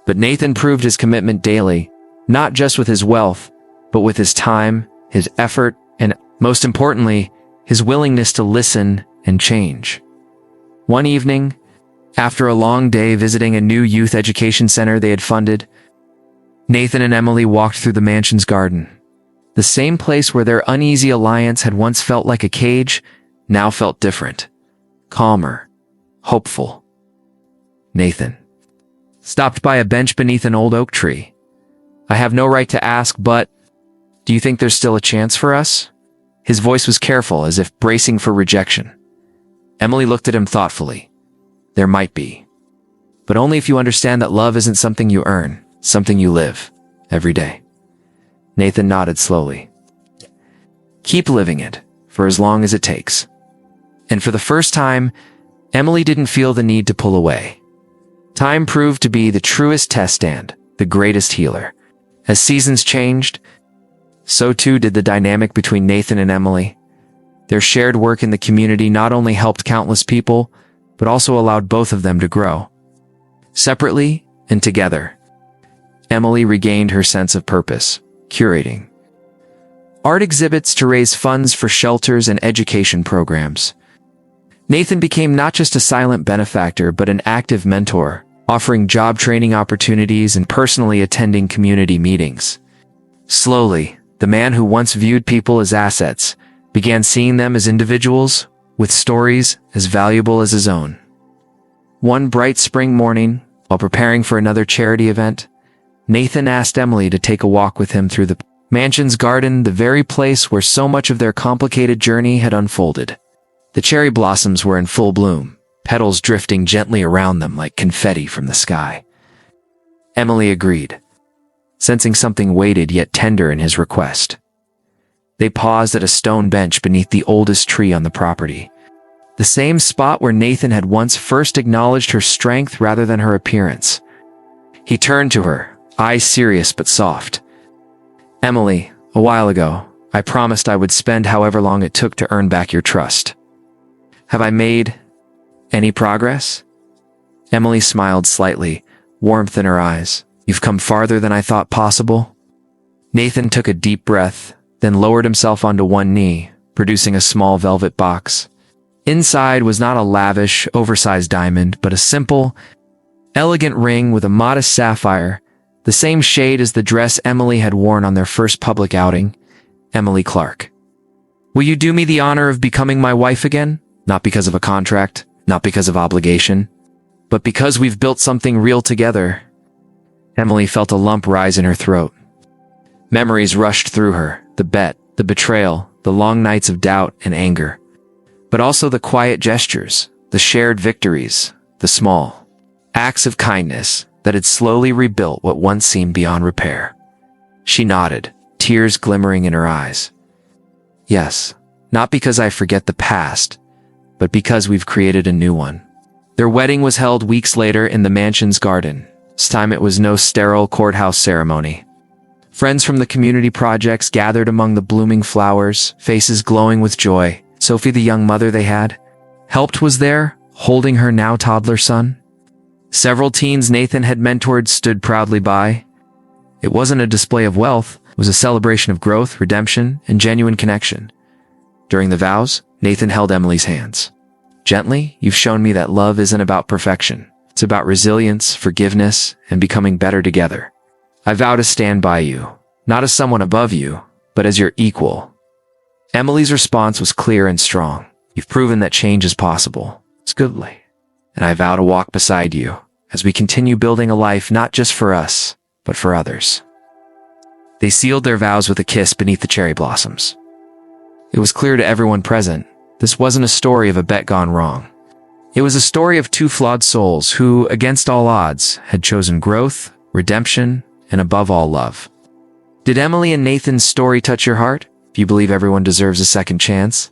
[SPEAKER 1] But Nathan proved his commitment daily, not just with his wealth, but with his time, his effort, and, most importantly, his willingness to listen and change. One evening, after a long day visiting a new youth education center they had funded, Nathan and Emily walked through the mansion's garden. The same place where their uneasy alliance had once felt like a cage, now felt different, calmer, hopeful. Nathan stopped by a bench beneath an old oak tree. "I have no right to ask, but do you think there's still a chance for us?" His voice was careful, as if bracing for rejection. Emily looked at him thoughtfully. "There might be. But only if you understand that love isn't something you earn, something you live, every day." Nathan nodded slowly. "Keep living it, for as long as it takes." And for the first time, Emily didn't feel the need to pull away. Time proved to be the truest test stand, the greatest healer. As seasons changed, so too did the dynamic between Nathan and Emily. Their shared work in the community not only helped countless people, but also allowed both of them to grow. Separately and together, Emily regained her sense of purpose, curating art exhibits to raise funds for shelters and education programs. Nathan became not just a silent benefactor, but an active mentor, offering job training opportunities and personally attending community meetings. Slowly, the man who once viewed people as assets began seeing them as individuals with stories as valuable as his own. One bright spring morning, while preparing for another charity event, Nathan asked Emily to take a walk with him through the mansion's garden, the very place where so much of their complicated journey had unfolded. The cherry blossoms were in full bloom, petals drifting gently around them like confetti from the sky. Emily agreed, sensing something weighted yet tender in his request. They paused at a stone bench beneath the oldest tree on the property, the same spot where Nathan had once first acknowledged her strength rather than her appearance. He turned to her, eyes serious but soft. "Emily, a while ago, I promised I would spend however long it took to earn back your trust. Have I made any progress?" Emily smiled slightly, warmth in her eyes. "You've come farther than I thought possible." Nathan took a deep breath, then lowered himself onto one knee, producing a small velvet box. Inside was not a lavish, oversized diamond, but a simple, elegant ring with a modest sapphire, the same shade as the dress Emily had worn on their first public outing. Emily Clark. "Will you do me the honor of becoming my wife again? Not because of a contract, not because of obligation, but because we've built something real together." Emily felt a lump rise in her throat. Memories rushed through her, the bet, the betrayal, the long nights of doubt and anger, but also the quiet gestures, the shared victories, the small acts of kindness that had slowly rebuilt what once seemed beyond repair. She nodded, tears glimmering in her eyes. Yes, not because I forget the past, but because we've created a new one. Their wedding was held weeks later in the mansion's garden. This time it was no sterile courthouse ceremony. Friends from the community projects gathered among the blooming flowers, faces glowing with joy. Sophie, the young mother they had helped, was there, holding her now toddler son. Several teens Nathan had mentored stood proudly by. It wasn't a display of wealth, it was a celebration of growth, redemption, and genuine connection. During the vows, Nathan held Emily's hands. Gently, you've shown me that love isn't about perfection. It's about resilience, forgiveness, and becoming better together. I vow to stand by you, not as someone above you, but as your equal. Emily's response was clear and strong. You've proven that change is possible. It's goodly. And I vow to walk beside you as we continue building a life not just for us, but for others. They sealed their vows with a kiss beneath the cherry blossoms. It was clear to everyone present, this wasn't a story of a bet gone wrong. It was a story of two flawed souls who, against all odds, had chosen growth, redemption, and above all, love. Did Emily and Nathan's story touch your heart? If you believe everyone deserves a second chance,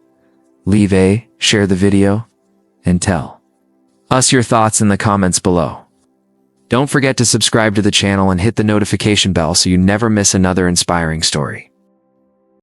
[SPEAKER 1] leave a, share the video, and tell us your thoughts in the comments below. Don't forget to subscribe to the channel and hit the notification bell so you never miss another inspiring story.